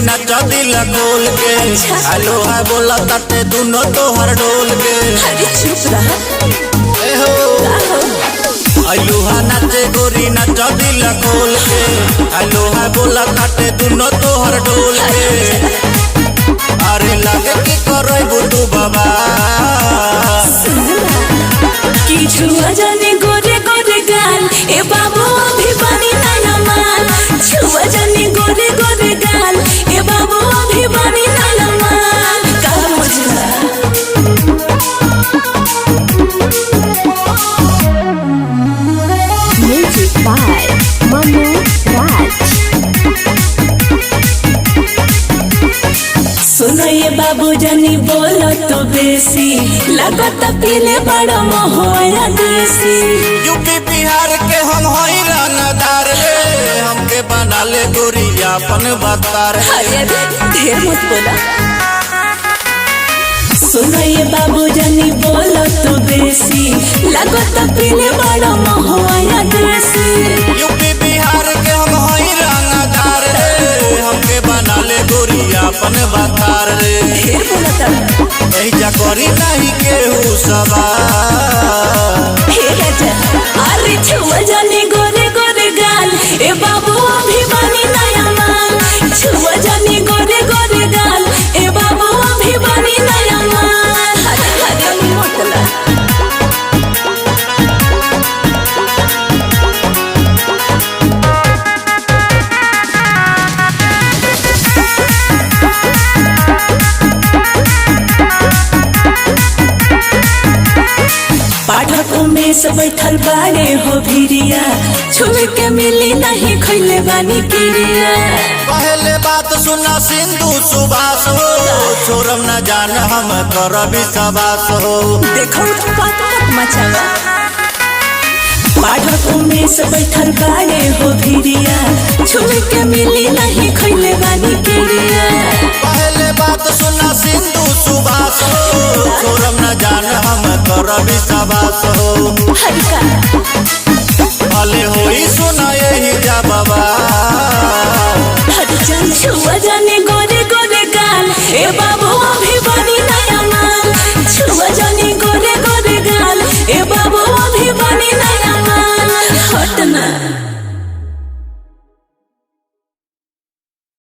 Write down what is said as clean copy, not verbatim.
नाचा दिल खोल के। हेलो है बोला ताते दोनों तोहर डोल के। अरे चुप रहा। ए हो हेलो है नाचे गोरी नाचा दिल खोल के। हेलो है बोला ताते दोनों तोहर डोल के। अरे लगे की करे बुतू बाबा की छुआ जाने गोरे गोरे गाल ए बाबू अभी बनी ना मान। छुआ जाने गोरे गोरे गाल ए बाबू अभी बनी ना मान। का बुझला Music by Manu Raj. सुनो ये बाबू जानी बोलो तो बेसी लगत पीले बड़ा मोहया देसी। यूपी बिहार के हम होई रंगदार रे। हमके बना ले गोरिया अपन बतार। अरे ढेर मत बोला। सुनो ये बाबू जानी बोलो तो बेसी लगत पीले बड़ा मोहया देसी। यूपी बिहार के हम होई रंगदार रे। हमके बना ले गोरिया अपन बतार रे। ढेर बोला तब एजा करी नहीं केहू सवार। हे राजा अरे छुआ जाने गोरे गोरे गाल ए बाबू अभी बनी नया मान। छुआ जाने गोरे गोरे गाल ए बाबू अभी बनी नया मान। अरे मोटला पाठक उमेश बैठल बाड़े हो भिरिया। छुए के मिली नहीं खैले बानी किरिया। पहले बात सुना सिंधु सुबास हो। छोरम न जान हम कर विश्वास हो। देखो बात मत मचावा। पाठक उमेश बैठल बाड़े हो भिरिया। छुए के मिली नहीं खैले बानी किरिया। पहले बात सुना सिंधु सुबास हो। छोरम न जान हम कर विश्वास हो। हल्का भले होई सुना यही जा बाबा। हर चल छुआ जाने गोरे गोरे गाल ए बाबू अभी बनी नया मान। छुआ जाने गोरे गोरे गाल ए बाबू अभी बनी नया मान। हटना